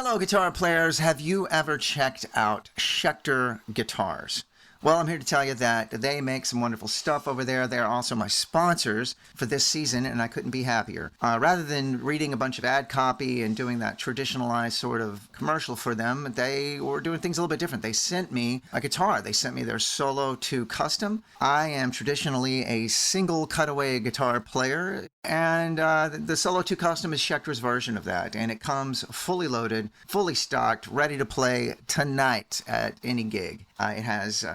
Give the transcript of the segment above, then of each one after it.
Hello, guitar players. Have you ever checked out Schecter Guitars? Well, I'm here to tell you that they make some wonderful stuff over there. They're also my sponsors for this season, and I couldn't be happier. Rather than reading a bunch of ad copy and doing that traditionalized sort of commercial for them, they were doing things a little bit different. They sent me a guitar. They sent me their Solo 2 Custom. I am traditionally a single cutaway guitar player, and the Solo 2 Custom is Schecter's version of that, and it comes fully loaded, fully stocked, ready to play tonight at any gig. It has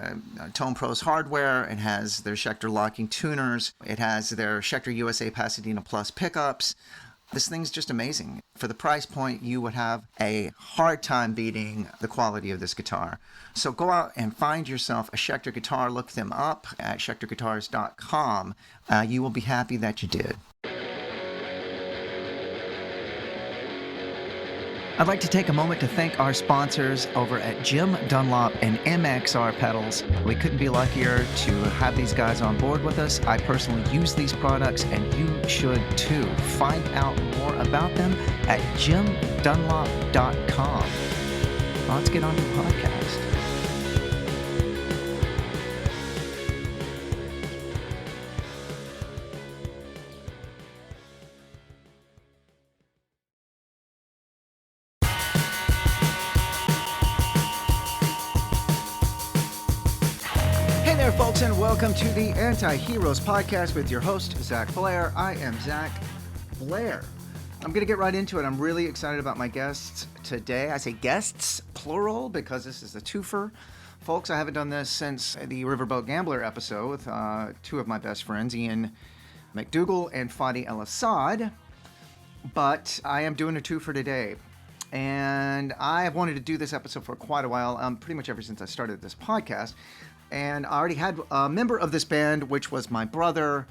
Tone Pros hardware, it has their Schecter locking tuners, it has their Schecter USA Pasadena Plus pickups. This thing's just amazing. For the price point, you would have a hard time beating the quality of this guitar. So go out and find yourself a Schecter guitar. Look them up at schecterguitars.com. You will be happy that you did. I'd like to take a moment to thank our sponsors over at Jim Dunlop and MXR Pedals. We couldn't be luckier to have these guys on board with us. I personally use these products, and you should too. Find out more about them at jimdunlop.com. Let's get on to the podcast. Hey there, folks, and welcome to the Anti-Heroes Podcast with your host, Zach Blair. I am Zach Blair. I'm going to get right into it. I'm really excited about my guests today. I say guests, plural, because this is a twofer. Folks, I haven't done this since the Riverboat Gambler episode with two of my best friends, Ian McDougall and Fadi El Assad, but I am doing a twofer today. And I have wanted to do this episode for quite a while, pretty much ever since I started this podcast. And I already had a member of this band, which was my brother.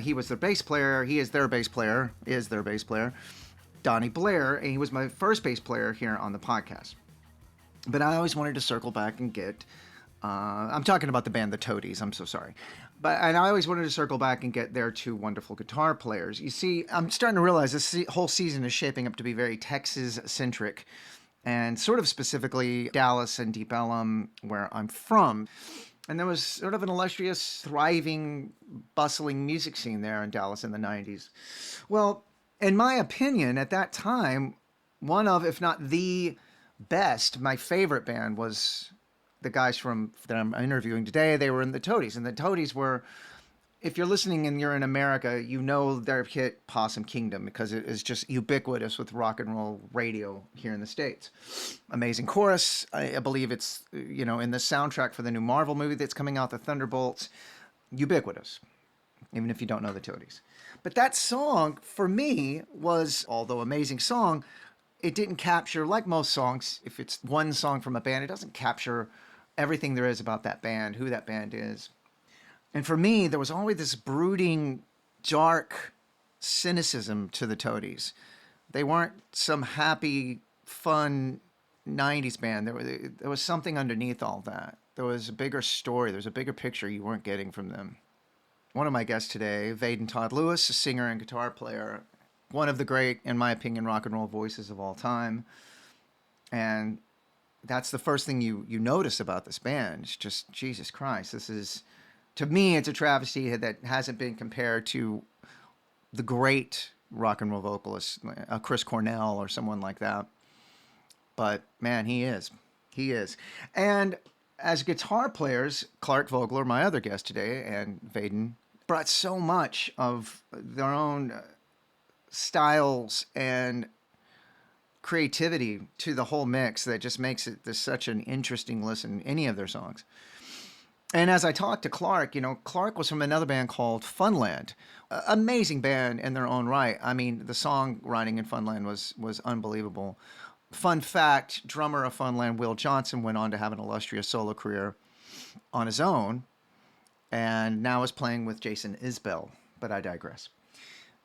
He was their bass player. He is their bass player. Donnie Blair. And he was my first bass player here on the podcast. But I always wanted to circle back and get... I'm talking about the band, the Toadies. I'm so sorry. And I always wanted to circle back and get their two wonderful guitar players. You see, I'm starting to realize this whole season is shaping up to be very Texas-centric. And sort of specifically Dallas and Deep Elum, where I'm from. And there was sort of an illustrious, thriving, bustling music scene there in Dallas in the 90s. Well, in my opinion, at that time, one of, if not the best, my favorite band was the guys that I'm interviewing today. They were in the Toadies. And the Toadies were, if you're listening and you're in America, you know their hit Possum Kingdom, because it is just ubiquitous with rock and roll radio here in the States. Amazing chorus. I believe it's, in the soundtrack for the new Marvel movie that's coming out, The Thunderbolts. Ubiquitous, even if you don't know the Toadies. But that song, for me, was, although amazing song, it didn't capture, like most songs, if it's one song from a band, it doesn't capture everything there is about that band, who that band is. And for me, there was always this brooding, dark cynicism to the Toadies. They weren't some happy, fun 90s band. There was something underneath all that. There was a bigger story. There was a bigger picture you weren't getting from them. One of my guests today, Vaden Todd Lewis, a singer and guitar player, one of the great, in my opinion, rock and roll voices of all time. And that's the first thing you notice about this band. It's just, Jesus Christ, this is... To me, it's a travesty that hasn't been compared to the great rock and roll vocalist, Chris Cornell or someone like that. But, man, he is. He is. And as guitar players, Clark Vogler, my other guest today, and Vaden, brought so much of their own styles and creativity to the whole mix that just makes it such an interesting listen, any of their songs. And as I talked to Clark, Clark was from another band called Funland. Amazing band in their own right. I mean, the songwriting in Funland was unbelievable. Fun fact, drummer of Funland, Will Johnson, went on to have an illustrious solo career on his own, and now is playing with Jason Isbell, but I digress.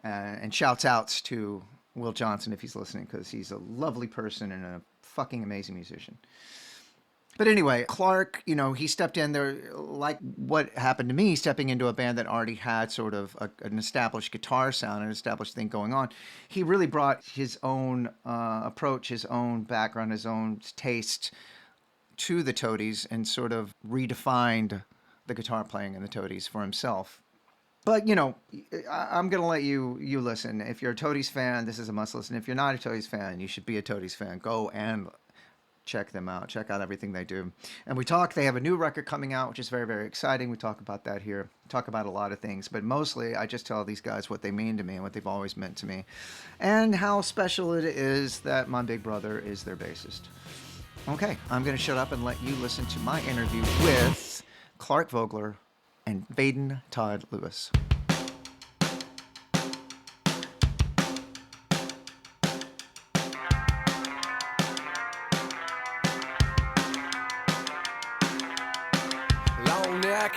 And shouts outs to Will Johnson if he's listening, because he's a lovely person and a fucking amazing musician. But anyway, Clark, he stepped in there like what happened to me, stepping into a band that already had sort of an established guitar sound, an established thing going on. He really brought his own approach, his own background, his own taste to the Toadies and sort of redefined the guitar playing in the Toadies for himself. But I'm gonna let you listen. If you're a Toadies fan, this is a must listen. If you're not a Toadies fan, you should be a Toadies fan. Go and check them out. Check out everything they do. And they have a new record coming out, which is very, very exciting. We talk about that here. Talk about a lot of things, but mostly I just tell these guys what they mean to me and what they've always meant to me, and how special it is that my big brother is their bassist. Okay, I'm going to shut up and let you listen to my interview with Clark Vogler and Vaden Todd Lewis. Long neck,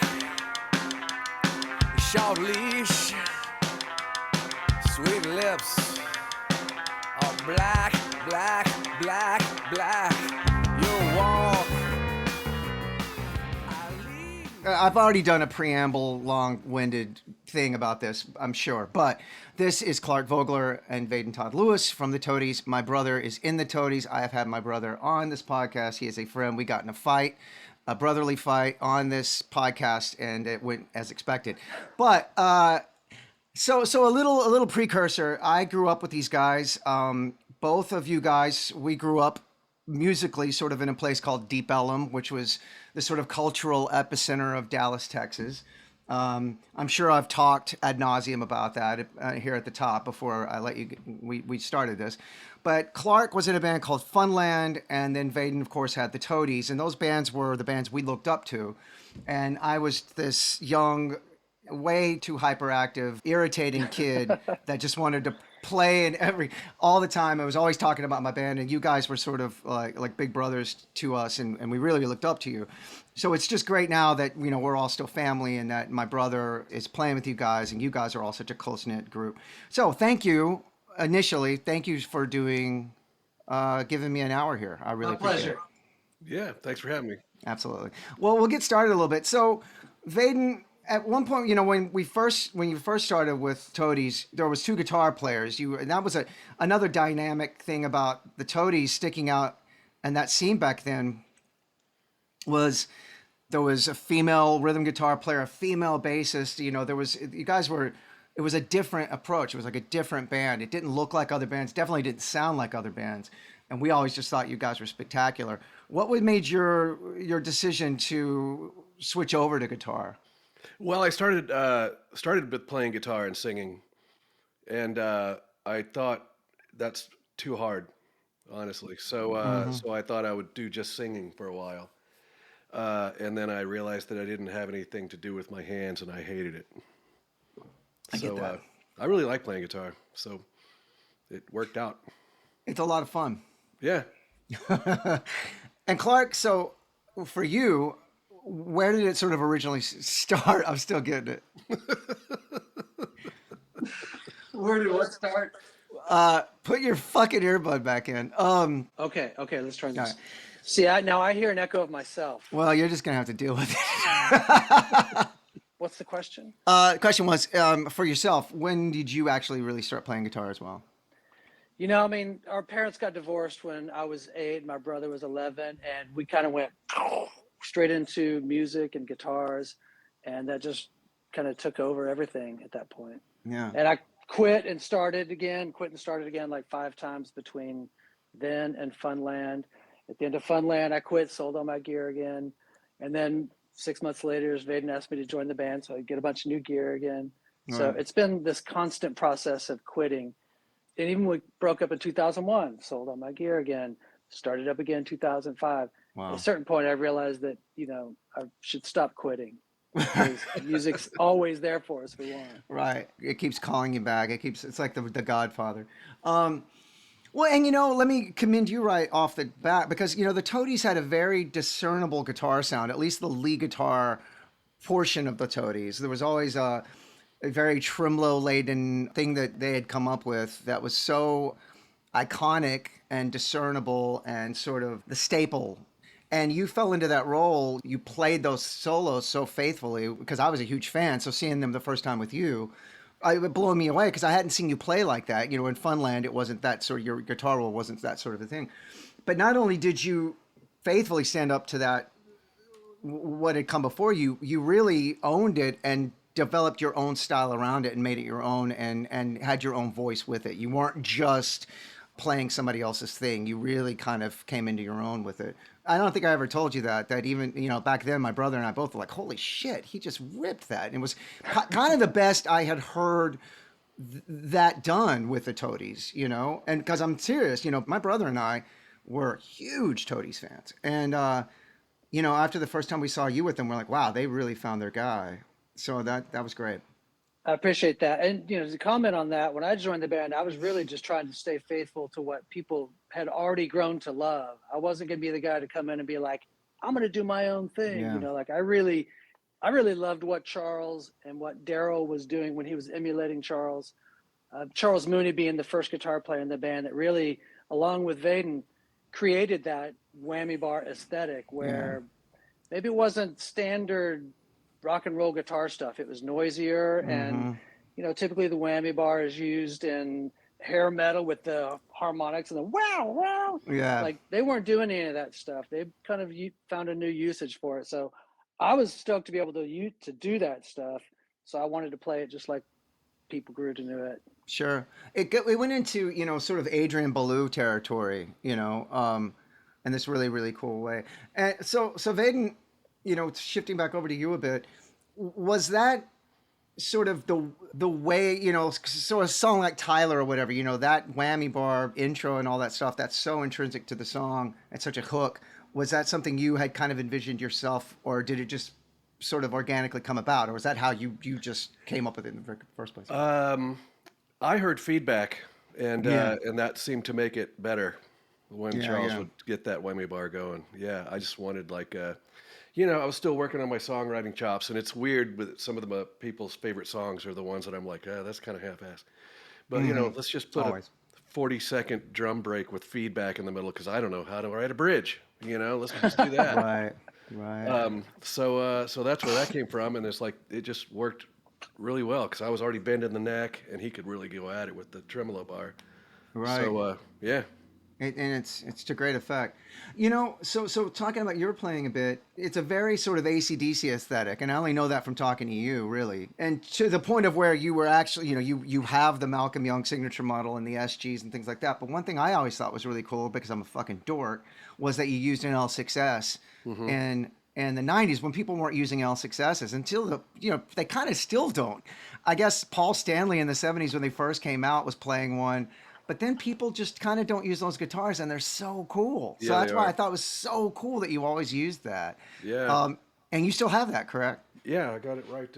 short leash, sweet lips, all black, black, black, black. You walk. I've already done a preamble, long-winded thing about this, I'm sure. But this is Clark Vogler and Vaden Todd Lewis from the Toadies. My brother is in the Toadies. I have had my brother on this podcast. He is a friend. We got in a fight, a brotherly fight on this podcast, and it went as expected. But so a little precursor. I grew up with these guys. Both of you guys, we grew up musically sort of in a place called Deep Elum, which was the sort of cultural epicenter of Dallas, Texas. I'm sure I've talked ad nauseum about that here at the top before I let you. We started this, but Clark was in a band called Funland, and then Vaden, of course, had the Toadies, and those bands were the bands we looked up to. And I was this young, way too hyperactive, irritating kid that just wanted to play all the time. I was always talking about my band, and you guys were sort of like big brothers to us, and we really looked up to you. So it's just great now that we're all still family, and that my brother is playing with you guys, and you guys are all such a close-knit group. So thank you for giving me an hour here. I really appreciate it. Yeah, thanks for having me. Absolutely. Well, we'll get started a little bit. So Vaden, at one point, when you first started with Toadies, there was two guitar players. And that was another dynamic thing about the Toadies sticking out, and that scene back then was there was a female rhythm guitar player, a female bassist. It was a different approach. It was like a different band. It didn't look like other bands. Definitely didn't sound like other bands. And we always just thought you guys were spectacular. What made your decision to switch over to guitar? Well, I started with playing guitar and singing, and I thought that's too hard, honestly. So so I thought I would do just singing for a while, and then I realized that I didn't have anything to do with my hands, and I hated it. I get that. I really like playing guitar, so it worked out. It's a lot of fun. Yeah. And Clark, so for you, where did it sort of originally start? I'm still getting it. Where did what start? Put your fucking earbud back in. Okay, let's try this. Right. See, now I hear an echo of myself. Well, you're just gonna have to deal with it. What's the question? The question was, for yourself, when did you actually really start playing guitar as well? Our parents got divorced when I was 8, my brother was 11, and we kind of went straight into music and guitars, and that just kind of took over everything at that point. Yeah. And I quit and started again like 5 times between then and Funland. At the end of Funland, I quit, sold all my gear again, and then 6 months later, Vaden asked me to join the band, so I get a bunch of new gear again. Right. So it's been this constant process of quitting. And even when we broke up in 2001, sold all my gear again, started up again in 2005. Wow. At a certain point, I realized that, I should stop quitting. Because music's always there for us if we want. Right. It keeps calling you back. It's like the Godfather. Well, and let me commend you right off the bat, because the Toadies had a very discernible guitar sound, at least the lead guitar portion of the Toadies. There was always a very tremolo-laden thing that they had come up with that was so iconic and discernible and sort of the staple. And you fell into that role. You played those solos so faithfully because I was a huge fan. So seeing them the first time with you, it blew me away because I hadn't seen you play like that. You know, in Funland, it wasn't that sort of, your guitar role wasn't that sort of a thing. But not only did you faithfully stand up to that, what had come before you, you really owned it and developed your own style around it and made it your own and had your own voice with it. You weren't just playing somebody else's thing. You really kind of came into your own with it. I don't think I ever told you that even, you know, back then my brother and I both were like, holy shit, he just ripped that. And it was kind of the best I had heard that done with the Toadies, you know? And because I'm serious, you know, my brother and I were huge Toadies fans. And, you know, after the first time we saw you with them, we're like, wow, they really found their guy. So that was great. I appreciate that. And, you know, to comment on that, when I joined the band, I was really just trying to stay faithful to what people had already grown to love. I wasn't going to be the guy to come in and be like, I'm going to do my own thing. Yeah. You know, like I really loved what Charles and what Daryl was doing when he was emulating Charles. Charles Mooney being the first guitar player in the band that really, along with Vaden, created that whammy bar aesthetic where maybe it wasn't standard rock and roll guitar stuff. It was noisier, and you know, typically the whammy bar is used in hair metal with the harmonics and the wow wow. Yeah. Like they weren't doing any of that stuff. They kind of found a new usage for it. So I was stoked to be able to do that stuff. So I wanted to play it just like people grew to know it. Sure. It went into, you know, sort of Adrian Belew territory, you know, in this really, really cool way. And so Vaden, you know, shifting back over to you a bit, was that sort of the way, you know, so a song like Tyler or whatever, you know, that whammy bar intro and all that stuff, that's so intrinsic to the song, it's such a hook. Was that something you had kind of envisioned yourself, or did it just sort of organically come about, or was that how you just came up with it in the first place? I heard feedback, and that seemed to make it better when Charles would get that whammy bar going. Yeah, I just wanted like, you know, I was still working on my songwriting chops, and it's weird with some of the people's favorite songs are the ones that I'm like, that's kind of half-assed. But you know, let's just put a 40-second drum break with feedback in the middle because I don't know how to write a bridge. You know, let's just do that. Right. So that's where that came from, and it's like it just worked really well because I was already bending the neck, and he could really go at it with the tremolo bar. Right. So yeah. And it's to great effect. You know, so talking about your playing a bit, it's a very sort of AC/DC aesthetic, and I only know that from talking to you, really. And to the point of where you were actually, you know, you have the Malcolm Young signature model and the SGs and things like that. But one thing I always thought was really cool, because I'm a fucking dork, was that you used an L6S. And the 90s, when people weren't using L6Ss until they kind of still don't. I guess Paul Stanley in the 70s, when they first came out, was playing one. But then people just kind of don't use those guitars, and they're so cool. So that's why I thought it was so cool that you always used that. Yeah. And you still have that, correct? Yeah, I got it right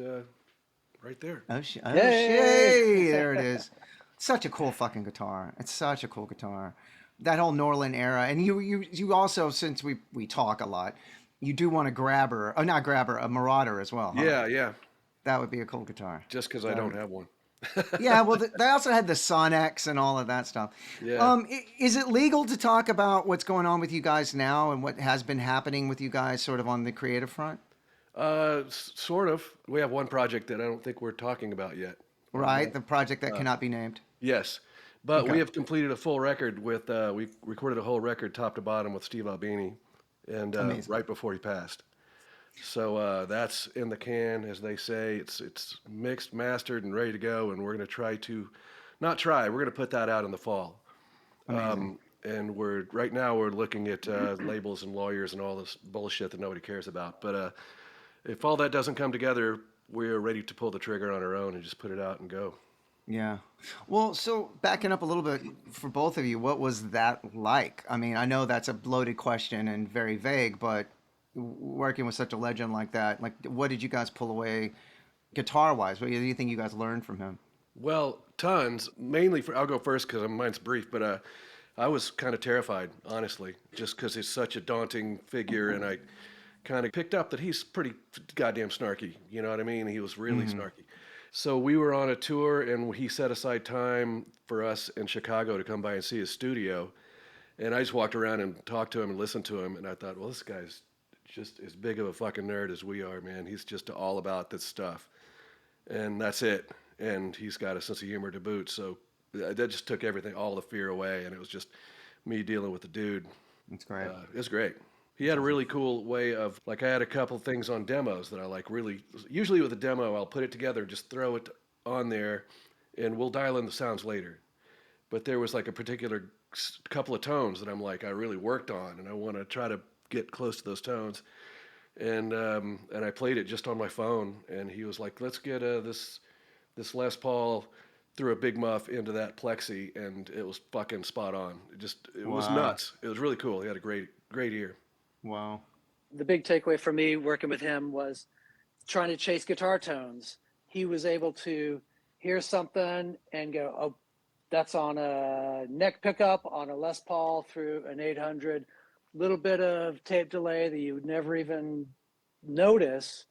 there. Oh, shit. There it is. Such a cool fucking guitar. It's such a cool guitar. That whole Norlin era. And you also, since we talk a lot, you do want a a Marauder as well, huh? Yeah. That would be a cool guitar. Just because I don't have one. Yeah, well, they also had the Sonex and all of that stuff. Yeah. Is it legal to talk about what's going on with you guys now and what has been happening with you guys sort of on the creative front? Sort of. We have one project that I don't think we're talking about yet. Right, the project that cannot be named. Yes, but we have completed a full record with, we recorded a whole record top to bottom with Steve Albini, and right before he passed. So that's in the can, as they say. It's mixed, mastered, and ready to go. And we're going to we're going to put that out in the fall. And right now we're looking at labels and lawyers and all this bullshit that nobody cares about. But if all that doesn't come together, we're ready to pull the trigger on our own and just put it out and go. Yeah. Well, so backing up a little bit for both of you, what was that like? I mean, I know that's a loaded question and very vague, but working with such a legend like that, like, what did you guys pull away guitar-wise? What do you think you guys learned from him? Well, tons. Mainly, I'll go first because mine's brief, but I was kind of terrified, honestly, just because he's such a daunting figure, and I kind of picked up that he's pretty goddamn snarky. You know what I mean? He was really snarky. So we were on a tour, and he set aside time for us in Chicago to come by and see his studio. And I just walked around and talked to him and listened to him, and I thought, well, this guy's just as big of a fucking nerd as we are, man. He's just all about this stuff, and that's it. And he's got a sense of humor to boot, so that just took everything, all the fear away, and it was just me dealing with the dude. That's great. It was great. He had a really cool way of, like, I had a couple things on demos that I like really, usually with a demo, I'll put it together, just throw it on there, and we'll dial in the sounds later. But there was like a particular couple of tones that I'm like, I really worked on, and I want to try to get close to those tones. And I played it just on my phone, and he was like, let's get this Les Paul threw a big muff into that plexi, and it was fucking spot on. It was nuts. It was really cool. He had a great ear. Wow. The big takeaway for me working with him was trying to chase guitar tones. He was able to hear something and go, oh, that's on a neck pickup on a Les Paul through an 800, little bit of tape delay that you would never even notice.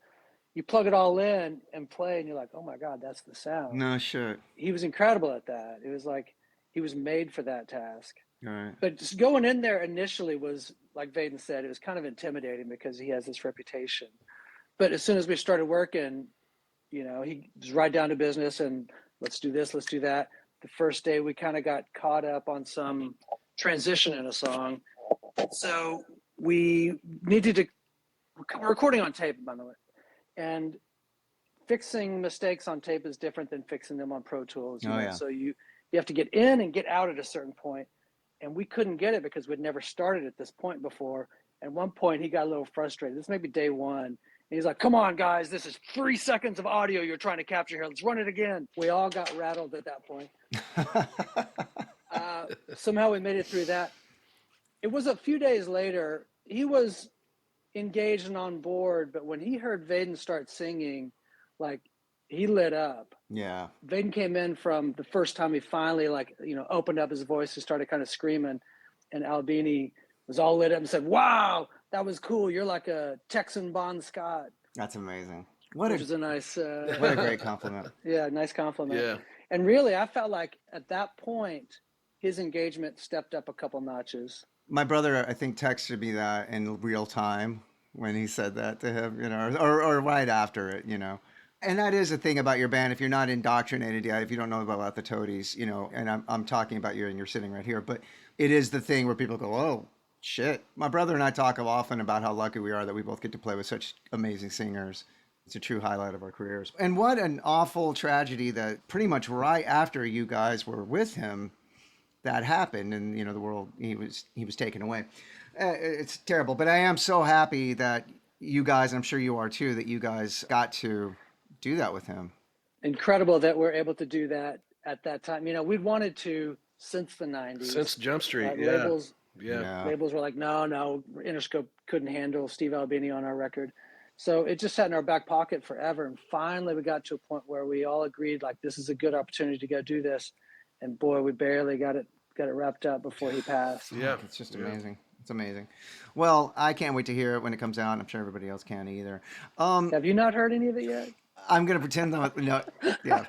You plug it all in and play, and you're like, oh my God, that's the sound. No shit. He was incredible at that. It was like he was made for that task. All right. But just going in there initially was, like Vaden said, it was kind of intimidating because he has this reputation. But as soon as we started working, you know, he was right down to business and let's do this, let's do that. The first day we kind of got caught up on some transition in a song. So we needed to, we're recording on tape, by the way. And fixing mistakes on tape is different than fixing them on Pro Tools. You know? Yeah. So you have to get in and get out at a certain point. And we couldn't get it because we'd never started at this point before. At one point, he got a little frustrated. This may be day one. And he's like, come on, guys, this is 3 seconds of audio you're trying to capture here. Let's run it again. We all got rattled at that point. Somehow we made it through that. It was a few days later. He was engaged and on board, but when he heard Vaden start singing, like, he lit up. Yeah. Vaden came in from the first time he finally, like, you know, opened up his voice and started kind of screaming, and Albini was all lit up and said, wow, that was cool. You're like a Texan Bon Scott. That's amazing. Which is a nice... what a great compliment. Yeah, nice compliment. Yeah. And really, I felt like at that point, his engagement stepped up a couple notches. My brother, I think, texted me that in real time when he said that to him, you know, or right after it, you know. And that is the thing about your band. If you're not indoctrinated yet, if you don't know about the Toadies, you know, and I'm talking about you and you're sitting right here, but it is the thing where people go, oh, shit. My brother and I talk often about how lucky we are that we both get to play with such amazing singers. It's a true highlight of our careers. And what an awful tragedy that pretty much right after you guys were with him, that happened, and, you know, the world, he was taken away. It's terrible, but I am so happy that you guys, and I'm sure you are too, that you guys got to do that with him. Incredible that we're able to do that at that time. You know, we'd wanted to since the 90s. Since Jump Street, yeah. Labels were like, no, Interscope couldn't handle Steve Albini on our record. So it just sat in our back pocket forever. And finally we got to a point where we all agreed, like, this is a good opportunity to go do this. And boy, we barely got it wrapped up before he passed. Yeah. It's just amazing. It's amazing. Well, I can't wait to hear it when it comes out. I'm sure everybody else can either. Have you not heard any of it yet? I'm going to pretend that, no, yeah,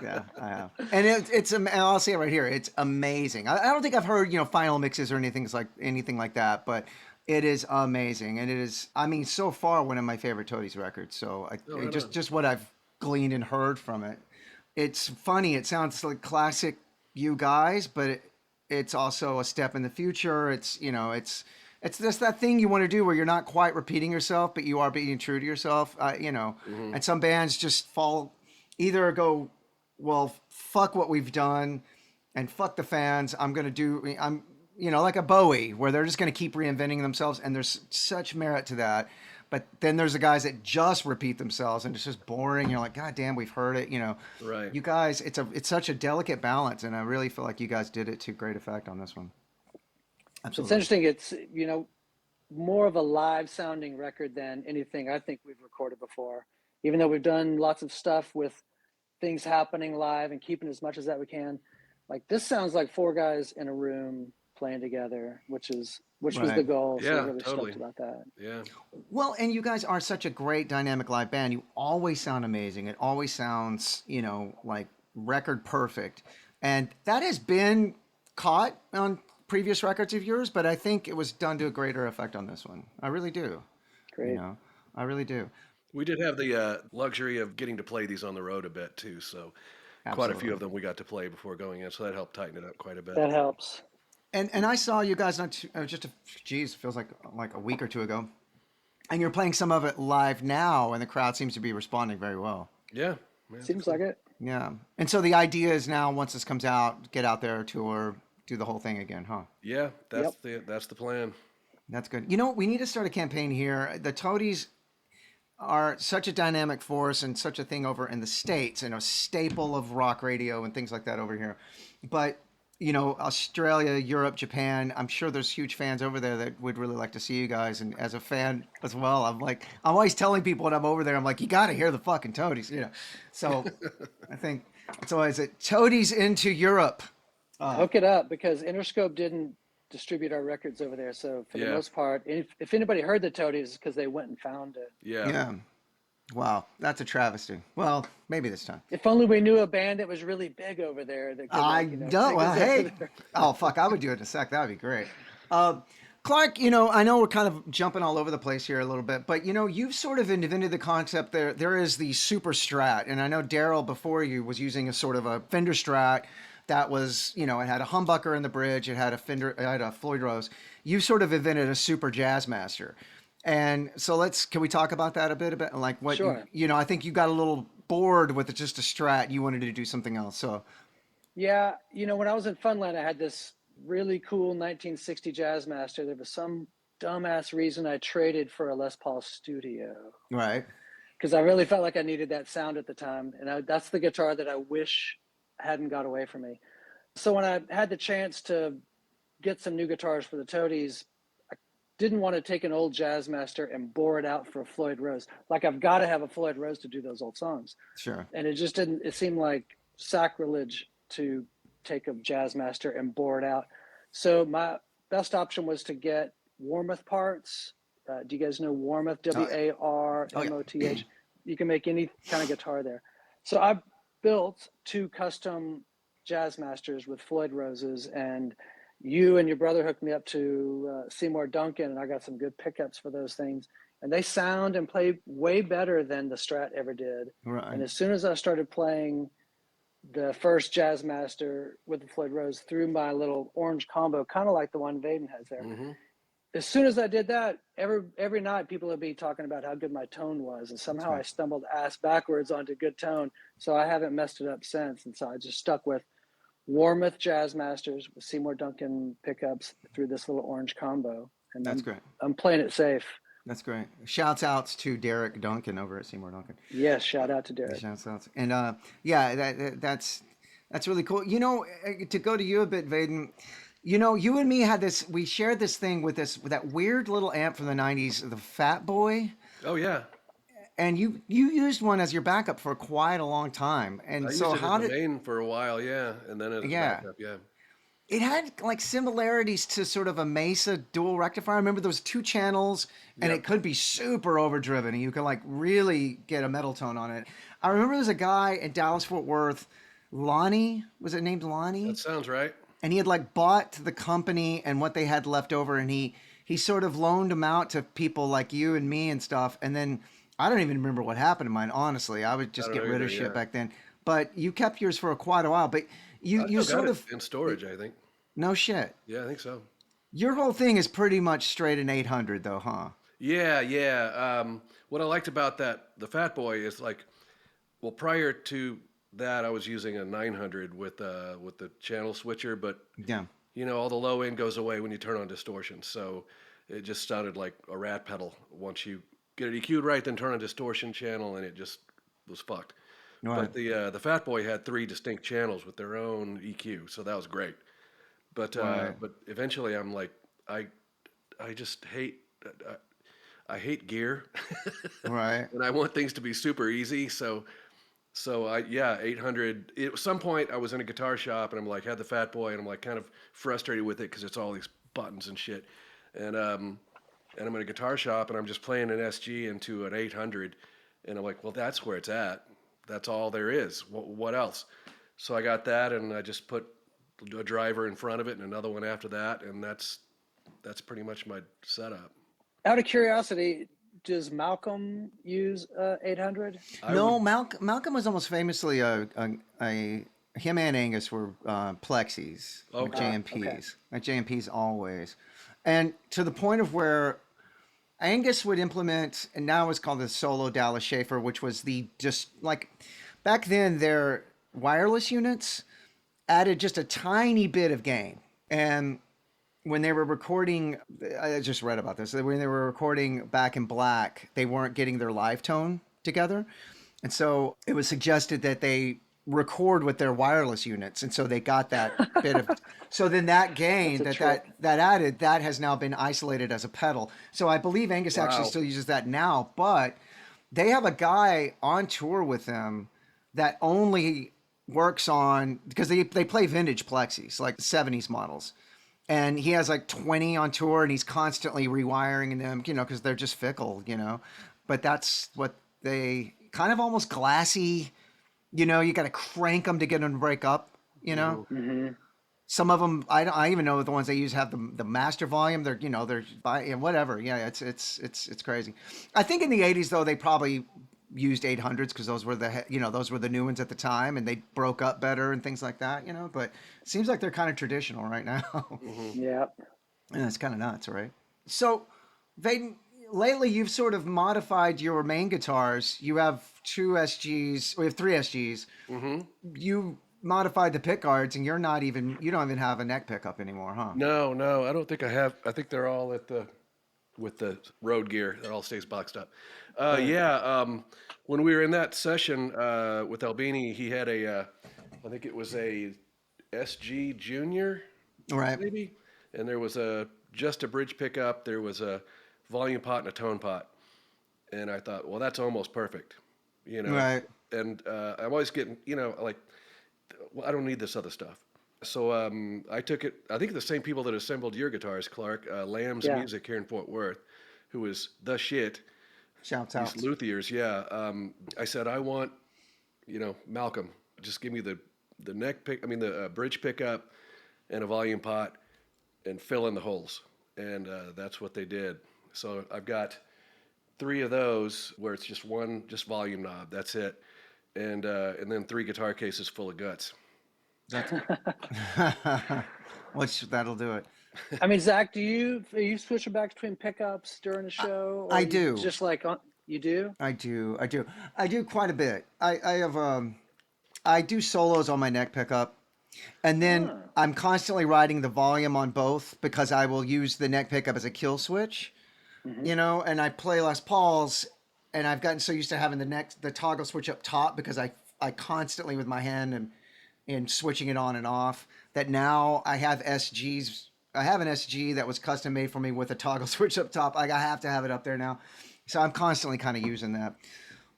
yeah, I have. And it's I'll say it right here. It's amazing. I don't think I've heard, you know, final mixes or anything like that, but it is amazing. And it is, I mean, so far one of my favorite Toadies records. So just what I've gleaned and heard from it. It's funny. It sounds like classic you guys, but it's also a step in the future. It's, you know, it's just that thing you want to do where you're not quite repeating yourself, but you are being true to yourself, you know. Mm-hmm. And some bands just either go, well, fuck what we've done and fuck the fans. I'm, you know, like a Bowie, where they're just going to keep reinventing themselves. And there's such merit to that. But then there's the guys that just repeat themselves and it's just boring. You're like, God damn, we've heard it, you know. Right. You guys, it's such a delicate balance. And I really feel like you guys did it to great effect on this one. Absolutely. It's interesting. It's, you know, more of a live sounding record than anything I think we've recorded before. Even though we've done lots of stuff with things happening live and keeping as much as that we can. Like, this sounds like 4 guys in a room playing together, which was the goal. Yeah, so we're really totally. stoked about that. Yeah. Well, and you guys are such a great dynamic live band. You always sound amazing. It always sounds, you know, like record perfect. And that has been caught on previous records of yours, but I think it was done to a greater effect on this one. I really do. You Great. know, I really do. We did have the luxury of getting to play these on the road a bit too, so quite a few Absolutely. of them we got to play before going in, so that helped tighten it up quite a bit. That helps. And I saw you guys not too, just a geez, feels like a week or two ago, and you're playing some of it live now, and the crowd seems to be responding very well. Yeah, man, Seems like it. Yeah. And so the idea is now, once this comes out, get out there, tour, do the whole thing again, huh? yeah, Yep. that's the plan. That's good. You know, we need to start a campaign here. The Toadies are such a dynamic force and such a thing over in the States and a staple of rock radio and things like that over here. But, you know, Australia, Europe, Japan, I'm sure there's huge fans over there that would really like to see you guys. And as a fan as well, I'm always telling people when I'm over there, I'm like, you got to hear the fucking Toadies, you know? So I think it's always Toadies into Europe. Hook it up, because Interscope didn't distribute our records over there. So for the Yeah. most part, if anybody heard the Toadies, it's because they went and found it. Yeah. Yeah. Wow. That's a travesty. Well, maybe this time. If only we knew a band that was really big over there. That could, I like, know. take Well, us over hey. there. Oh, fuck. I would do it in a sec. That would be great. Clark, you know, I know we're kind of jumping all over the place here a little bit, but, you know, you've sort of invented the concept there. There is the super strat. And I know Daryl before you was using a sort of a Fender strat that was, you know, it had a humbucker in the bridge. It had it had a Floyd Rose. You sort of invented a super jazz master. And so can we talk about that a bit? Like what, Sure. you know, I think you got a little bored with just a strat. You wanted to do something else. So, Yeah, you know, when I was in Funland, I had this really cool 1960 Jazz Master. There was some dumbass reason I traded for a Les Paul Studio, right. because I really felt like I needed that sound at the time. And that's the guitar that I wish hadn't got away from me. So when I had the chance to get some new guitars for the Toadies, I didn't want to take an old Jazz Master and bore it out for a Floyd Rose. Like, I've got to have a Floyd Rose to do those old songs. Sure. And it just didn't, it seemed like sacrilege to take a Jazz Master and bore it out. So my best option was to get Warmoth parts. Do you guys know Warmoth? Warmoth. You can make any kind of guitar there. So I built 2 custom Jazz Masters with Floyd Roses, and you and your brother hooked me up to Seymour Duncan, and I got some good pickups for those things. And they sound and play way better than the Strat ever did. Right. And as soon as I started playing the first Jazz Master with the Floyd Rose through my little orange combo, kind of like the one Vaden has there. Mm-hmm. As soon as I did that, every night people would be talking about how good my tone was, and somehow I stumbled ass backwards onto good tone. So I haven't messed it up since, and so I just stuck with Warmoth Jazz Masters with Seymour Duncan pickups through this little orange combo. And That's great. I'm playing it safe. That's great. Shouts outs to Derek Duncan over at Seymour Duncan. Yes, shout out to Derek. Shouts outs. And yeah, that's really cool. You know, to go to you a bit, Vaden. You know, you and me had this. We shared this thing with that weird little amp from the '90s, the Fat Boy. Oh yeah. And you used one as your backup for quite a long time. And I so used it how as the did main for a while, yeah, and then as a backup, yeah. it had like similarities to sort of a Mesa dual rectifier? I remember there was 2 channels, and it could be super overdriven, and you could like really get a metal tone on it. I remember there was a guy in Dallas Fort Worth, Lonnie. Was it named Lonnie? That sounds right. And he had like bought the company and what they had left over, and he sort of loaned them out to people like you and me and stuff. And then I don't even remember what happened to mine, honestly. I would just get rid of shit back then. But you kept yours for quite a while. But you still sort got of it in storage, I think. no shit. Yeah, I think so. Your whole thing is pretty much straight in 800 though, huh? Yeah. What I liked about the Fat Boy is like, well, prior to that, I was using a 900 with the channel switcher, but Yeah. you know, all the low end goes away when you turn on distortion, so it just sounded like a rat pedal. Once you get it EQ'd right, then turn on distortion channel, and it just was fucked. Right. But the Fat Boy had 3 distinct channels with their own EQ, so that was great. But but eventually, I'm like, I just hate. I hate gear, Right. and I want things to be super easy. So 800. At some point, I was in a guitar shop, and I'm like, had the Fat Boy, and I'm like, kind of frustrated with it because it's all these buttons and shit. And I'm in a guitar shop, and I'm just playing an SG into an 800, and I'm like, well, that's where it's at. That's all there is. What else? So I got that, and I just put a driver in front of it and another one after that, and that's pretty much my setup. Out of curiosity, does Malcolm use 800? No, Malcolm was almost famously him and Angus were plexis, like Okay. JMPs, Okay. like JMPs always, and to the point of where Angus would implement, and now it's called the Solo Dallas Schaefer, which was just like back then their wireless units added just a tiny bit of gain. And when they were recording, I just read about this, when they were recording Back in Black, they weren't getting their live tone together. And so it was suggested that they record with their wireless units. And so they got that bit of, so then that gain that added, that has now been isolated as a pedal. So I believe Angus actually still uses that now, but they have a guy on tour with them that only works on, because they play vintage plexis, like 70s models. And he has like 20 on tour, and he's constantly rewiring them, because they're just fickle, But that's what they kind of almost glassy, you got to crank them to get them to break up, Mm-hmm. Some of them, I even know the ones they use have the master volume. They're, whatever. Yeah, it's crazy. I think in the 80s though, they probably used 800s because those were the new ones at the time, and they broke up better and things like that, But it seems like they're kind of traditional right now. Mm-hmm. Yeah. And it's kind of nuts, right? So, Vaden, lately you've sort of modified your main guitars. You have two SGs. We have three SGs. Mm-hmm. You modified the pick guards, and you don't even have a neck pickup anymore, huh? No, I don't think I have. I think they're all with the road gear. It all stays boxed up. Yeah. When we were in that session with Albini, he had I think it was a SG Junior, Right. maybe, and there was just a bridge pickup. There was a volume pot and a tone pot, and I thought, well, that's almost perfect, Right. And I'm always getting, like, well, I don't need this other stuff. So I took it. I think the same people that assembled your guitars, Clark, Lamb's Music here in Fort Worth, who is the shit. Shouts out. These luthiers, yeah. I said, I want, Malcolm, just give me the bridge pickup and a volume pot and fill in the holes. And that's what they did. So I've got 3 of those where it's just one volume knob. That's it. And then 3 guitar cases full of guts. Which that'll do it. I mean, Zach, are you switching back between pickups during the show? Or I do. Just like you do? I do quite a bit. I do solos on my neck pickup, and then I'm constantly riding the volume on both because I will use the neck pickup as a kill switch, and I play Les Pauls, and I've gotten so used to having the toggle switch up top because I constantly with my hand and switching it on and off, that now I have SGs. I have an SG that was custom made for me with a toggle switch up top. I have to have it up there now. So I'm constantly kind of using that.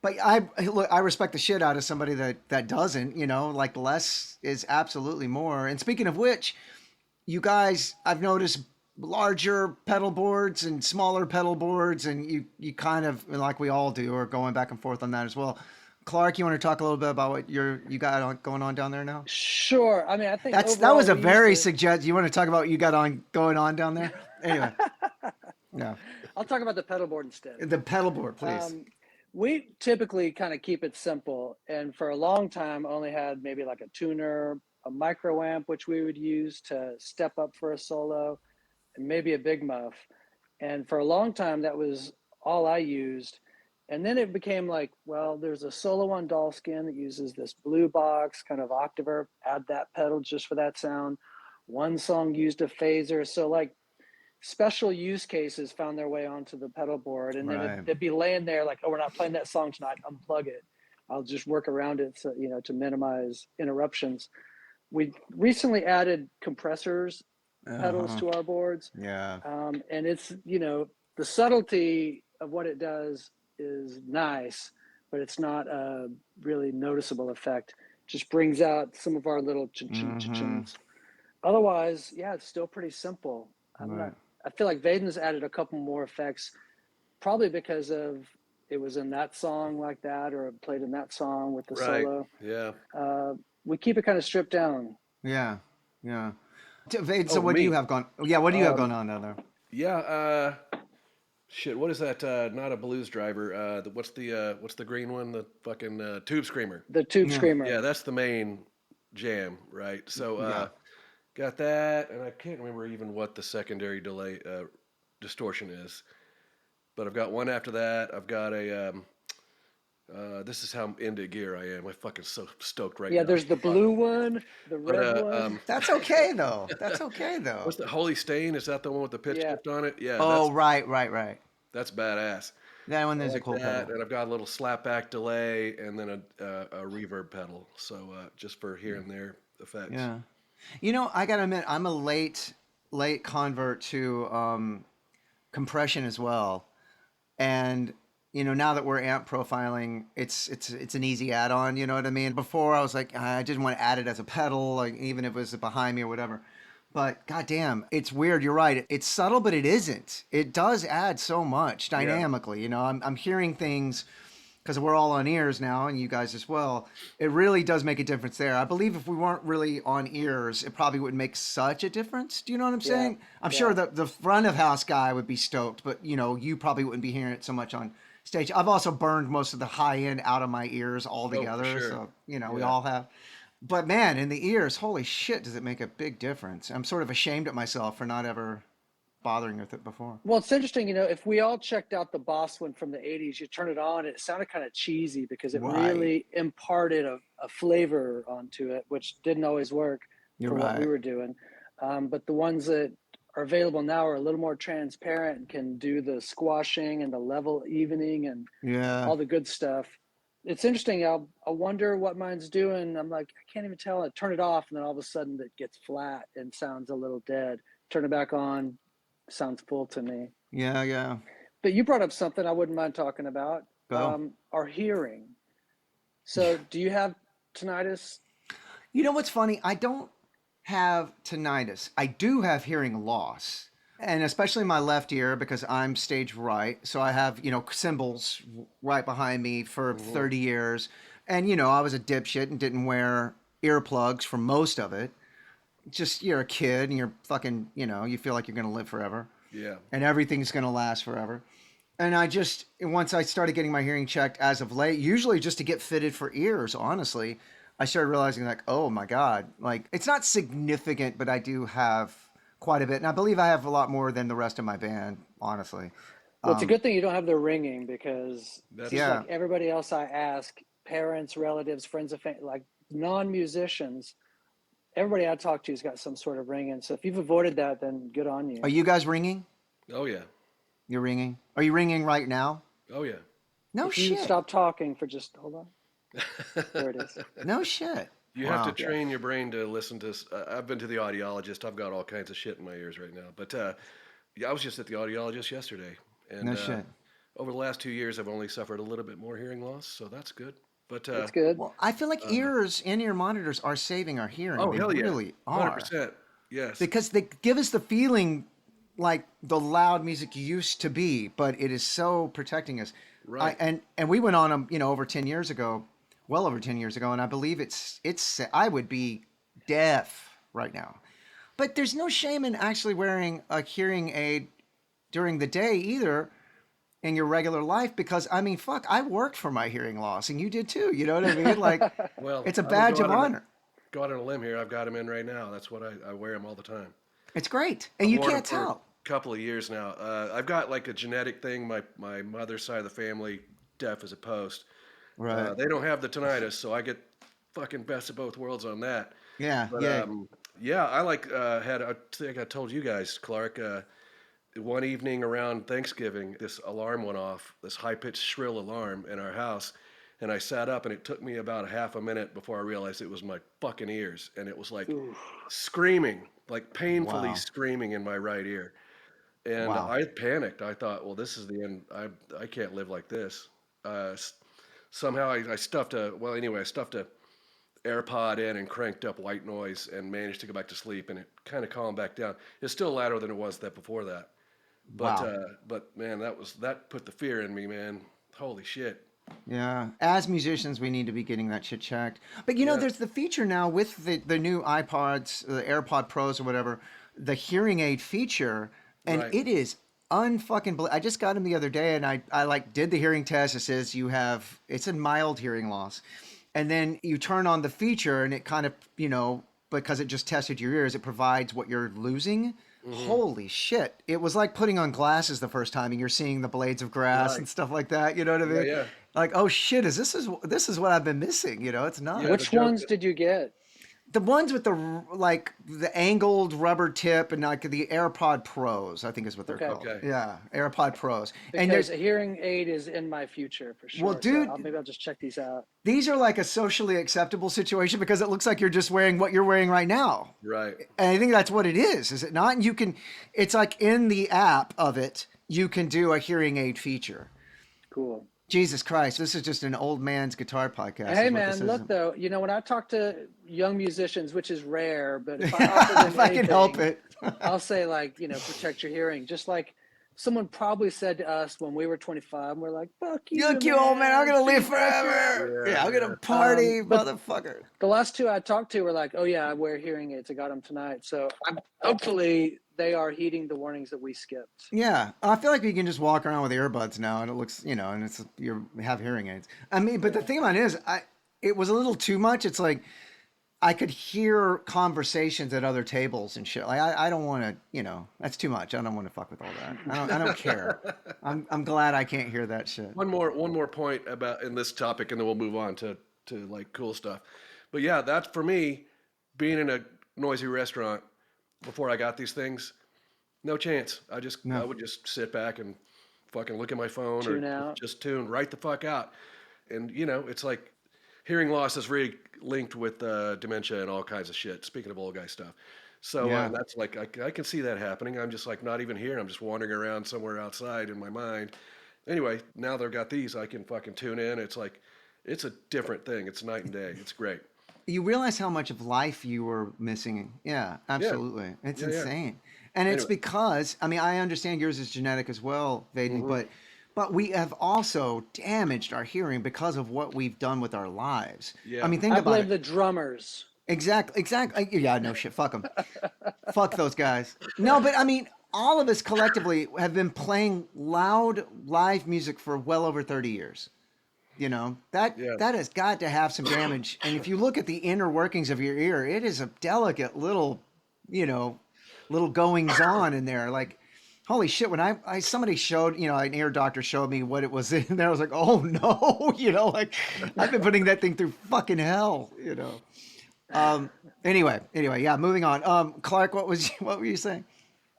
But I respect the shit out of somebody that doesn't, like less is absolutely more. And speaking of which, you guys, I've noticed larger pedal boards and smaller pedal boards, and you kind of, like we all do, are going back and forth on that as well. Clark, you want to talk a little bit about what you got going on down there now? Sure. I mean, I think that was a very suggest. You want to talk about what you got going on down there? Anyway, no. I'll talk about the pedal board instead. The pedal board, please. We typically kind of keep it simple, and for a long time, only had maybe like a tuner, a micro amp, which we would use to step up for a solo, and maybe a big muff. And for a long time, that was all I used. And then it became like, well, there's a solo on Dollskin that uses this blue box, kind of octaver, add that pedal just for that sound. One song used a phaser. So like special use cases found their way onto the pedal board. And then it'd be laying there like, oh, we're not playing that song tonight, unplug it. I'll just work around it, so, to minimize interruptions. We recently added compressors, pedals to our boards. Yeah. And it's, the subtlety of what it does is nice, but it's not a really noticeable effect. Just brings out some of our little chins. Otherwise, yeah, it's still pretty simple. I feel like Vaden's added a couple more effects, probably because of it was in that song like that, or played in that song with the solo. Yeah. We keep it kind of stripped down. Yeah. Yeah. Vade, so Oh, what do you me. have going? Yeah, what do you have going Um, on down there? yeah. Shit. What is that? Not a blues driver. What's the green one? The fucking tube screamer. The Tube Yeah. Screamer. Yeah, that's the main jam, right? So Yeah. got that, and I can't remember even what the secondary delay distortion is, but I've got one after that. I've got a this is how into gear I am. I'm fucking so stoked right Yeah, now. there's the blue one, the But red one. That's okay though. That's okay though. what's the Holy Stain? Is that the one with the pitch Yeah. shift on it? Yeah, Oh, right. that's badass. That one I is a like cool that, pedal. and I've got a little slapback delay, and then a reverb pedal. So just for here and there effects. Yeah. You know, I gotta admit, I'm a late convert to compression as well. And now that we're amp profiling, it's an easy add-on. You know what I mean? Before I was like, I didn't want to add it as a pedal, like even if it was behind me or whatever. But goddamn, it's weird. You're right. It's subtle, but it isn't. It does add so much Yeah. dynamically. I'm hearing things because we're all on ears now, and you guys as well. It really does make a difference there. I believe if we weren't really on ears, it probably wouldn't make such a difference. Do you know what I'm Yeah. saying? I'm sure the front of house guy would be stoked, but you probably wouldn't be hearing it so much on stage. I've also burned most of the high end out of my ears altogether, sure. so we Yeah. all have. But man, in the ears, holy shit, does it make a big difference? I'm sort of ashamed at myself for not ever bothering with it before. Well, it's interesting, if we all checked out the Boss one from the 80s, you turn it on, it sounded kind of cheesy because it Right. really imparted a flavor onto it, which didn't always work You're for what we right. were doing. But the ones that are available now are a little more transparent and can do the squashing and the level evening and Yeah. all the good stuff. It's interesting. I wonder what mine's doing. I'm like, I can't even tell. I turn it off, and then all of a sudden it gets flat and sounds a little dead. Turn it back on, sounds full to me. Yeah. But you brought up something I wouldn't mind talking about, Go. our hearing. So do you have tinnitus? You know what's funny? I don't have tinnitus. I do have hearing loss. And especially my left ear because I'm stage right. So I have, cymbals right behind me for 30 years. And, I was a dipshit and didn't wear earplugs for most of it. Just you're a kid and you're fucking, you feel like you're going to live forever Yeah. and everything's going to last forever. And once I started getting my hearing checked as of late, usually just to get fitted for ears, honestly, I started realizing like, oh my God, like it's not significant, but I do have quite a bit. And I believe I have a lot more than the rest of my band, honestly. Well, it's a good thing you don't have the ringing because it That's seems Yeah. like everybody else I ask, parents, relatives, friends of family, like non-musicians, everybody I talk to has got some sort of ringing. So if you've avoided that, then good on you. Are you guys ringing? Oh yeah. You're ringing? Are you ringing right now? Oh yeah. No If you would shit. stop talking for just, hold on. There it is. No shit. You have to Wow. train your brain to listen to. I've been to the audiologist. I've got all kinds of shit in my ears right now. But yeah, I was just at the audiologist yesterday, and No shit. over the last 2 years, I've only suffered a little bit more hearing loss, so that's good. But That's good. Well, I feel like ears, in-ear monitors are saving our hearing. oh They hell yeah, really are. 100%. Yes. Because they give us the feeling like the loud music used to be, but it is so protecting us. Right. And we went on them, over 10 years ago, well over 10 years ago, and I believe it's I would be deaf right now. But there's no shame in actually wearing a hearing aid during the day either in your regular life because I mean, fuck, I worked for my hearing loss and you did too. You know what I mean? Like Well, it's a I'm badge of going on honor. go out on a limb here. I've got them in right now. That's what I wear them all the time. It's great. And I've you worn 'em can't for tell. a couple of years now. I've got like a genetic thing. My mother's side of the family, deaf as a post. Right. They don't have the tinnitus, so I get fucking best of both worlds on that. Yeah. But Yeah. yeah, I I think I told you guys, Clark, one evening around Thanksgiving, this alarm went off, this high pitched shrill alarm in our house, and I sat up, and it took me about a half a minute before I realized it was my fucking ears, and it was like screaming, like painfully Wow. screaming in my right ear, and Wow. I panicked. I thought, well, this is the end. I can't live like this. Somehow I stuffed I stuffed a AirPod in and cranked up white noise and managed to go back to sleep, and it kind of calmed back down. It's still louder than it was before that, Wow. but man, that put the fear in me, man. Holy shit. Yeah. As musicians, we need to be getting that shit checked. But Yeah. there's the feature now with the new iPods, the AirPod Pros or whatever, the hearing aid feature, and Right. it is unfucking. I just got them the other day, and I like did the hearing test. It says it's a mild hearing loss, and then you turn on the feature, and it kind of because it just tested your ears, it provides what you're losing. Hmm. Holy shit. It was like putting on glasses the first time and you're seeing the blades of grass Right. and stuff like that. You know what I Yeah. mean? Yeah. Like, oh shit, this is what I've been missing. It's not. Yeah. The Which joke. ones did you get? The ones with the angled rubber tip and like the AirPod Pros, I think is what they're Okay. called. Okay. Yeah, AirPod Pros. And Because there's a hearing aid is in my future for well, sure. So dude, maybe I'll just check these out. these are like a socially acceptable situation because it looks like you're just wearing what you're wearing right now. Right. And I think that's what it is it not? And it's like in the app of it, you can do a hearing aid feature. Cool. Jesus Christ, this is just an old man's guitar podcast. Hey is what this man, look is. though, when I talk to young musicians, which is rare, but if I offer them If I can help anything, it. I'll say like, protect your hearing. Just like someone probably said to us when we were 25, and we're like, fuck you, Look, you old man, I'm gonna live Take back your-" forever. Yeah. Yeah, I'm Yeah. gonna party, But motherfucker. the last two I talked to were like, oh yeah, I wear hearing aids. I got them tonight. So hopefully they are heeding the warnings that we skipped. Yeah, I feel like you can just walk around with earbuds now, and it looks, and you have hearing aids. I mean, but the thing about it is, it was a little too much. It's like I could hear conversations at other tables and shit. Like I don't want to, that's too much. I don't want to fuck with all that. I don't care. I'm glad I can't hear that shit. One more point about in this topic, and then we'll move on to like cool stuff. But yeah, that's for me. Being in a noisy restaurant before I got these things, no chance. I No. would just sit back and fucking look at my phone Tune or out. just tune right the fuck out. And it's like hearing loss is really linked with dementia and all kinds of shit. Speaking of old guy stuff. So Yeah. that's like I can see that happening. I'm just like not even here. I'm just wandering around somewhere outside in my mind. Anyway, now they've got these, I can fucking tune in. It's like it's a different thing. It's night and day. It's great. You realize how much of life you were missing. Yeah, absolutely. It's Yeah, yeah. insane. And it's Anyway. because, I mean, I understand yours is genetic as well, Vaden, Mhm. but we have also damaged our hearing because of what we've done with our lives. Yeah. I mean, think I about blame it. the drummers. Exactly. Yeah, no shit. Fuck them. Fuck those guys. No, but I mean, all of us collectively have been playing loud live music for well over 30 years. That Yeah. that has got to have some damage. And if you look at the inner workings of your ear, it is a delicate little, little goings on in there. Like, holy shit! When somebody showed, an ear doctor showed me what it was in there, I was like, oh no, like I've been putting that thing through fucking hell. Anyway, yeah. Moving on. Clark, what were you saying?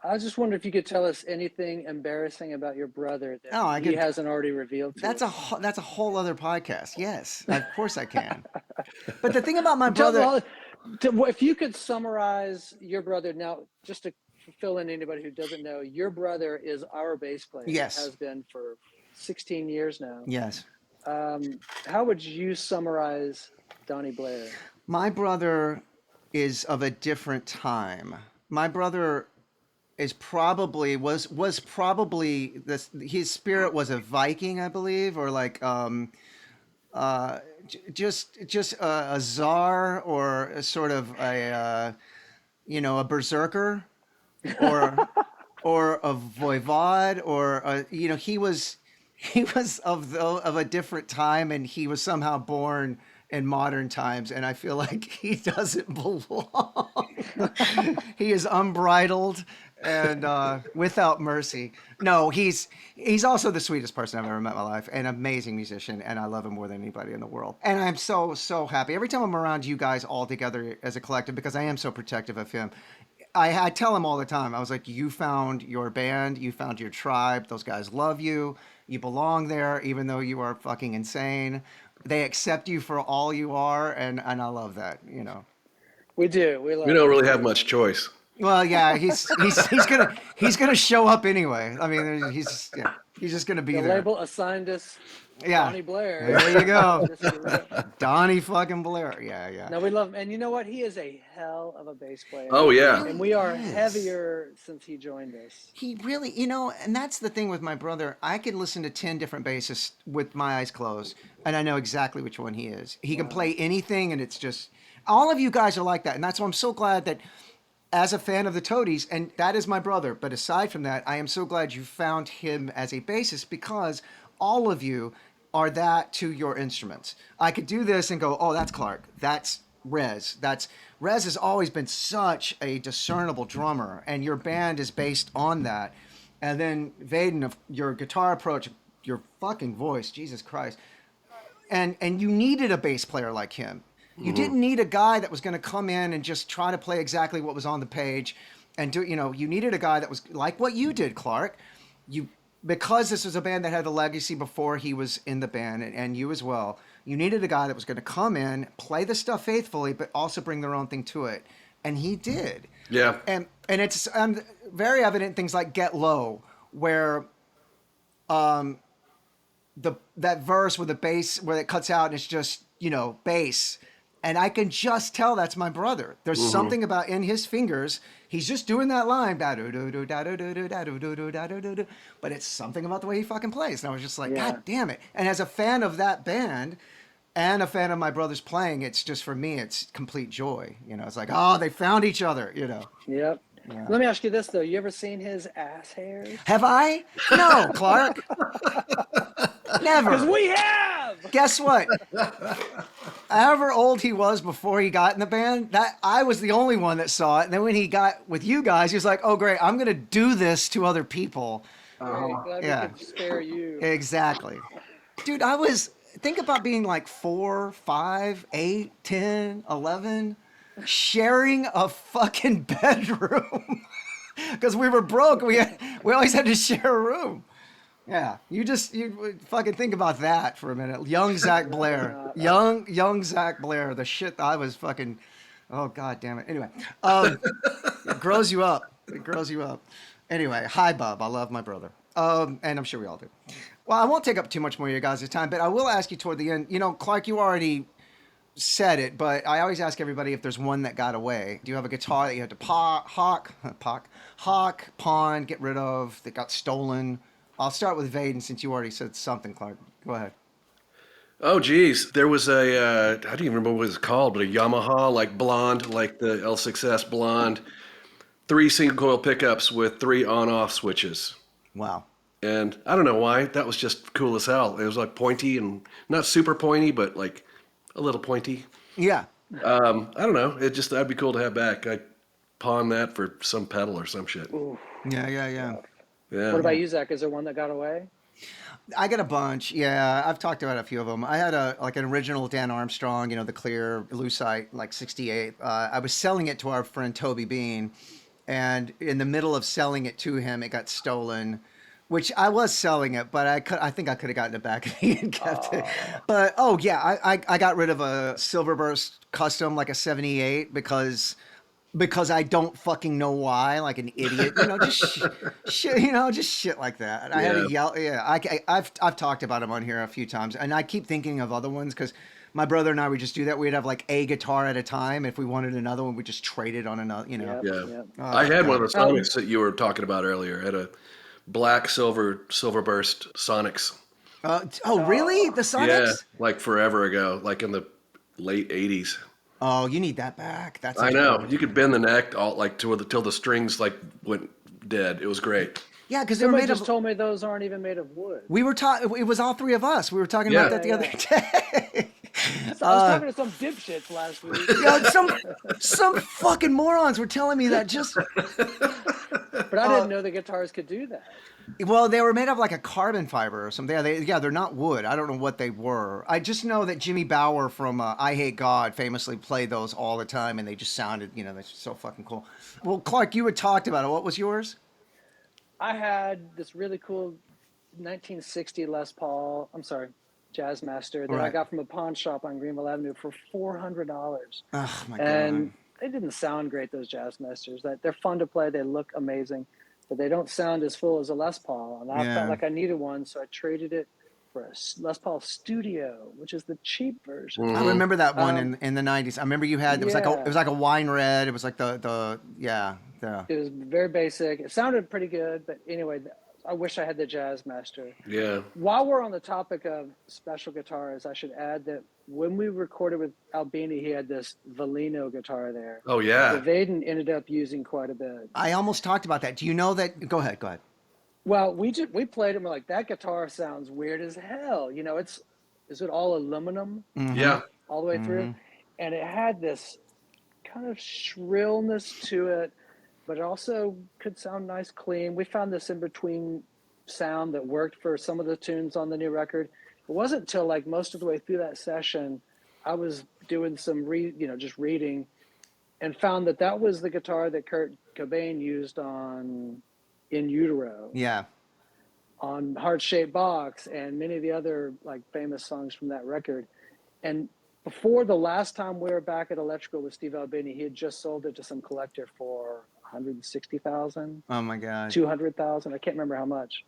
I just wonder if you could tell us anything embarrassing about your brother that Oh, I he could. hasn't already revealed to That's us. that's a whole other podcast. Yes, of course I can. But the thing about my Tell- brother, well, if you could summarize your brother now, just to fill in anybody who doesn't know, your brother is our bass player. Yes. Has been for 16 years now. yes, How would you summarize Donnie Blair? my brother is of a different time. My brother is probably was probably this. His spirit was a Viking, I believe, or like just a czar or a sort of a berserker or a voivod or he was of a different time and he was somehow born in modern times and I feel like he doesn't belong. He is unbridled and without mercy. No, he's also the sweetest person I've ever met in my life, an amazing musician, and I love him more than anybody in the world. And I'm so happy every time I'm around you guys all together as a collective because I am so protective of him. I tell him all the time. I was like, you found your band, you found your tribe. Those guys love you. You belong there, even though you are fucking insane. They accept you for all you are, and I love that. We do. We love We don't it. really have much choice. Well, yeah, he's gonna show up anyway. I mean, he's just gonna be The there. label assigned us. Yeah. Donnie Blair. There you go. Just for real. Donnie fucking Blair. Yeah, yeah. No, we love him. And you know what? He is a hell of a bass player. Oh yeah. And we are He is. heavier since he joined us. He really, you know, and that's the thing with my brother. I could listen to 10 different bassists with my eyes closed, and I know exactly which one he is. He can play anything, and it's just, all of you guys are like that. And that's why I'm so glad that, as a fan of the Toadies, and that is my brother, but aside from that, I am so glad you found him as a bassist, because all of you are that to your instruments. I could do this and go, oh, that's Clark, that's Rez. Rez has always been such a discernible drummer, and your band is based on that. And then Vaden, of your guitar approach, your fucking voice, Jesus Christ. And you needed a bass player like him. You didn't need a guy that was going to come in and just try to play exactly what was on the page and do, you know, you needed a guy that was like what you did, Clark. Because this was a band that had a legacy before he was in the band, and you as well, you needed a guy that was going to come in, play the stuff faithfully, but also bring their own thing to it. And he did. Yeah. And it's very evident in things like Get Low, where that verse with the bass, where it cuts out and it's just, you know, bass. And I can just tell that's my brother. There's something about in his fingers. He's just doing that line, but it's something about the way he fucking plays. And I was just like, God damn it. And as a fan of that band and a fan of my brother's playing, it's just, for me, it's complete joy. You know, it's like, oh, they found each other, you know. Yep. Yeah. Let me ask you this, though. You ever seen his ass hairs? Have I? No, Clark. Never. Because we have! Guess what? However old he was before he got in the band, that I was the only one that saw it. And then when he got with you guys, he was like, "Oh, great! I'm going to do this to other people." Glad we could spare you. Exactly, dude. Think about being like 4, 5, 8, 10, 11, sharing a fucking bedroom because we were broke. We always had to share a room. Yeah, you fucking think about that for a minute. Young Zach Blair, young Zach Blair, the shit I was fucking, oh god damn it. Anyway, it grows you up. It grows you up. Anyway, hi Bub, I love my brother, and I'm sure we all do. Well, I won't take up too much more of your guys' time, but I will ask you toward the end. You know, Clark, you already said it, but I always ask everybody if there's one that got away. Do you have a guitar that you had to hawk, pawn, get rid of, that got stolen? I'll start with Vaden since you already said something, Clark. Go ahead. Oh, geez. There was I don't even remember what it's called, but a Yamaha, like blonde, like the L6S blonde, 3 single coil pickups with 3 on-off switches. Wow. And I don't know why. That was just cool as hell. It was like pointy and not super pointy, but like a little pointy. Yeah. I don't know. That'd be cool to have back. I'd pawn that for some pedal or some shit. Ooh. Yeah. Yeah. What about you, Zach? Is there one that got away? I got a bunch. Yeah, I've talked about a few of them. I had an original Dan Armstrong, you know, the clear Lucite, like 68. I was selling it to our friend Toby Bean, and in the middle of selling it to him, it got stolen. Which I was selling it, but I think I could have gotten it back and kept it. But I got rid of a Silverburst custom, like a 78, because I don't fucking know why, like an idiot, you know, just shit, you know, just shit like that. And I had to yell. Yeah, I've talked about them on here a few times, and I keep thinking of other ones because my brother and I would just do that. We'd have like a guitar at a time. If we wanted another one, we'd just trade it on another. You know. Yep. I had one of the Sonics that you were talking about earlier. I had a black Silverburst Sonics. Really? The Sonics? Yeah, like forever ago, like in the late 80s. Oh, you need that back. That's I know. You could bend the neck all like till the strings like went dead. It was great. Yeah, because they were Somebody made just of. told me those aren't even made of wood. We were talking. It was all three of us. We were talking about that the other day. So I was talking to some dipshits last week. Some fucking morons were telling me that just. But I didn't know the guitars could do that. Well, they were made of like a carbon fiber or something. They're not wood. I don't know what they were. I just know that Jimmy Bower from I Hate God famously played those all the time, and they just sounded, you know, they're so fucking cool. Well, Clark, you had talked about it. What was yours? I had this really cool 1960 Les Paul. I'm sorry, Jazzmaster that I got from a pawn shop on Greenville Avenue for $400. Oh my god! And they didn't sound great. Those Jazzmasters. They're fun to play. They look amazing. But they don't sound as full as a Les Paul, and I felt like I needed one, so I traded it for a Les Paul Studio, which is the cheap version. I remember that one Um, in the 90s. I remember you had, it was Yeah, like a wine red. It was like the it was very basic. It sounded pretty good, but anyway, I wish I had the Jazz Master. Yeah. While we're on the topic of special guitars, I should add that when we recorded with Albini, he had this Valino guitar there Oh that yeah. Vaden ended up using quite a bit. I almost talked about that. Do you know that? Go ahead. Go ahead. Well, we played it and we're like, that guitar sounds weird as hell. You know, is it all aluminum Yeah. all the way through? And it had this kind of shrillness to it, but it also could sound nice, clean. We found this in between sound that worked for some of the tunes on the new record. It wasn't until like most of the way through that session, I was doing some just reading, and found that was the guitar that Kurt Cobain used on In Utero, Yeah. on Heart Shaped Box, and many of the other like famous songs from that record. And before the last time we were back at Electrical with Steve Albini, he had just sold it to some collector for 160,000, Oh my God. 200,000. I can't remember how much.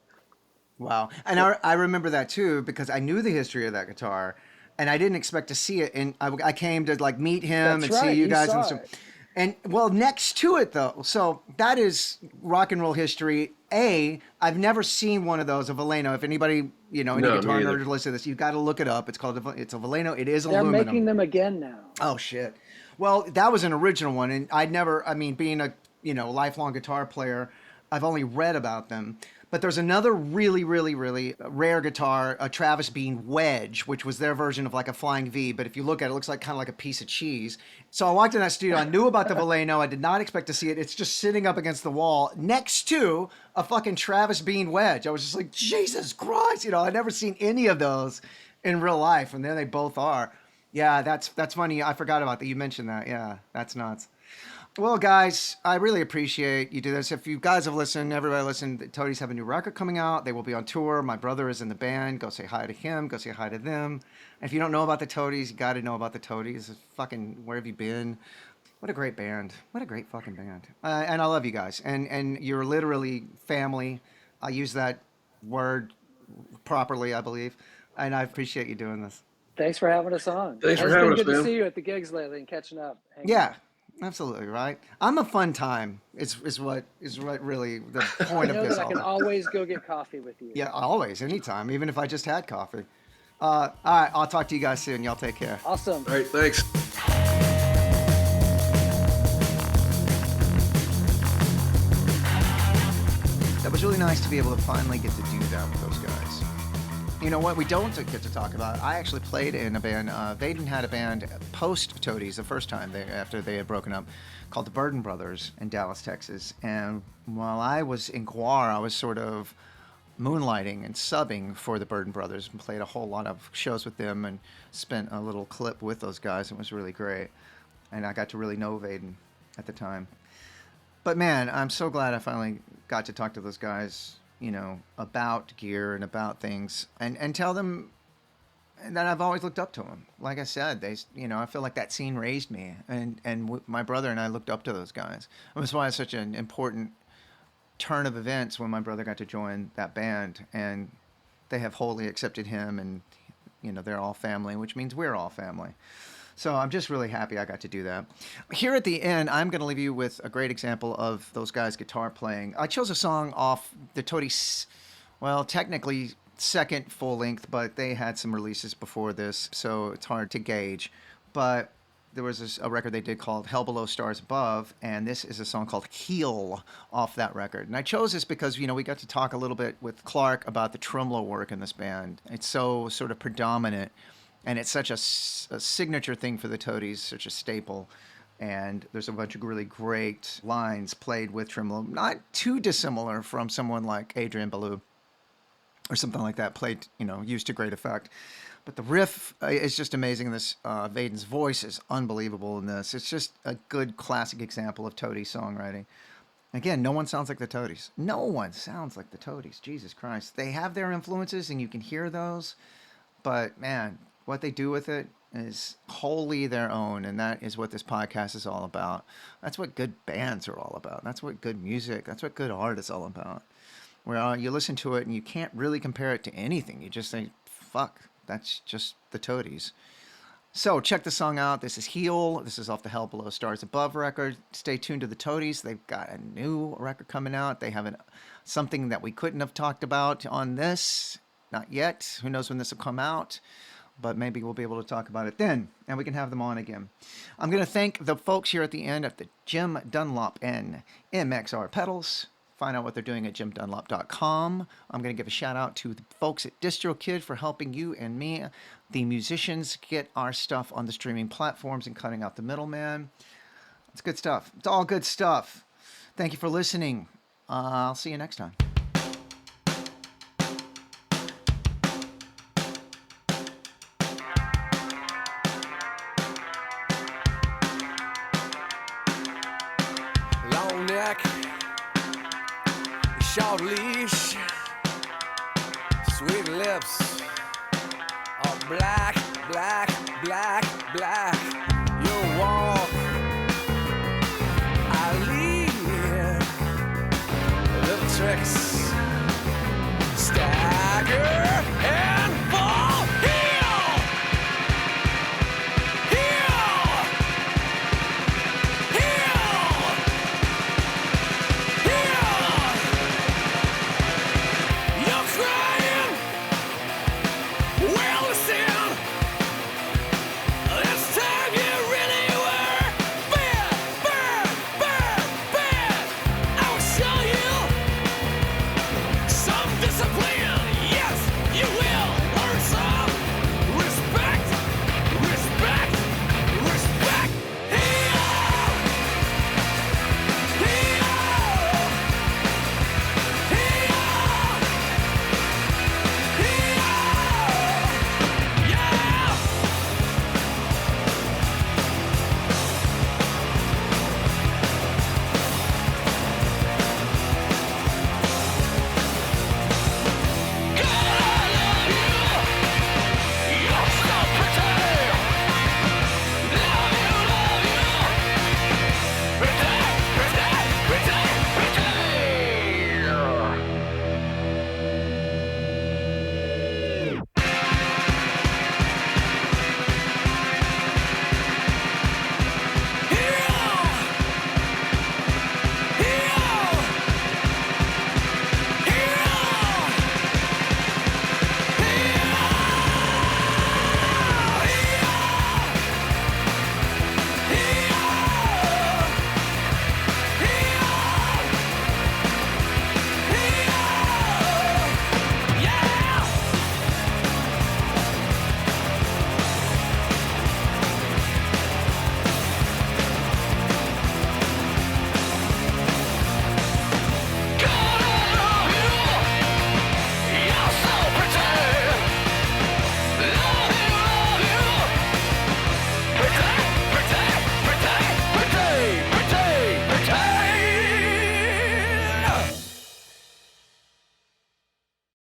Wow. And I remember that too, because I knew the history of that guitar and I didn't expect to see it. And I came to like meet him That's and see right, you you guys. saw And so, it. and well, next to it though, so that is rock and roll history. I've never seen one of those, a Valeno. If anybody, any No, me guitar either. nerd listen to this, you got to look it up. It's it's a Valeno. It is They're aluminum. making them again now. Oh shit. Well, that was an original one, and being a lifelong guitar player, I've only read about them. But there's another really, really, really rare guitar, a Travis Bean Wedge, which was their version of like a Flying V. But if you look at it, it looks like kind of like a piece of cheese. So I walked in that studio. I knew about the Valeno. I did not expect to see it. It's just sitting up against the wall next to a fucking Travis Bean Wedge. I was just like, Jesus Christ! I'd never seen any of those in real life, and there they both are. Yeah, that's funny. I forgot about that. You mentioned that. Yeah, that's nuts. Well, guys, I really appreciate you do this. If you guys have listened, everybody listened, the Toadies have a new record coming out. They will be on tour. My brother is in the band. Go say hi to him. Go say hi to them. And if you don't know about the Toadies, you got to know about the Toadies. Fucking, where have you been? What a great band. What a great fucking band. And I love you guys. And you're literally family. I use that word properly, I believe. And I appreciate you doing this. Thanks for having us on. Thanks for It's having been us, good to man. see you at the gigs lately and catching up. hanging Yeah. out. Absolutely right. I'm a fun time. Is what really the point I know of this. that I all can about. always go get coffee with you. Yeah, always, anytime, even if I just had coffee. All right, I'll talk to you guys soon. Y'all take care. Awesome. All right. Thanks. That was really nice to be able to finally get to do that with those guys. You know what we don't get to talk about? I actually played in a band. Vaden had a band post Toadies the first time after they had broken up, called the Burden Brothers in Dallas, Texas. And while I was in Guar, I was sort of moonlighting and subbing for the Burden Brothers and played a whole lot of shows with them and spent a little clip with those guys. It was really great. And I got to really know Vaden at the time. But man, I'm so glad I finally got to talk to those guys, about gear and about things and tell them that I've always looked up to them. Like I said, I feel like that scene raised me and my brother and I looked up to those guys. It was why it's such an important turn of events when my brother got to join that band, and they have wholly accepted him, and they're all family, which means we're all family. So I'm just really happy I got to do that. Here at the end, I'm going to leave you with a great example of those guys' guitar playing. I chose a song off the Toadies, well, technically second full length, but they had some releases before this, so it's hard to gauge. But there was a record they did called Hell Below Stars Above, and this is a song called Heal off that record. And I chose this because, we got to talk a little bit with Clark about the tremolo work in this band. It's so sort of predominant. And it's such a signature thing for the Toadies, such a staple. And there's a bunch of really great lines played with tremolo, not too dissimilar from someone like Adrian Belew or something like that, played, used to great effect. But the riff is just amazing. This Vaden's voice is unbelievable in this. It's just a good classic example of Toadies songwriting. Again, no one sounds like the Toadies. No one sounds like the Toadies. Jesus Christ. They have their influences, and you can hear those. But, man, what they do with it is wholly their own, and that is what this podcast is all about. That's what good bands are all about. That's what good music, that's what good art is all about. Where you listen to it and you can't really compare it to anything. You just think, fuck, that's just the Toadies. So check the song out. This is Heal. This is off the Hell Below Stars Above record. Stay tuned to the Toadies. They've got a new record coming out. They have something that we couldn't have talked about on this. Not yet. Who knows when this will come out? But maybe we'll be able to talk about it then, and we can have them on again. I'm going to thank the folks here at the end at the Jim Dunlop and MXR Pedals. Find out what they're doing at jimdunlop.com. I'm going to give a shout out to the folks at DistroKid for helping you and me, the musicians, get our stuff on the streaming platforms and cutting out the middleman. It's good stuff. It's all good stuff. Thank you for listening. I'll see you next time.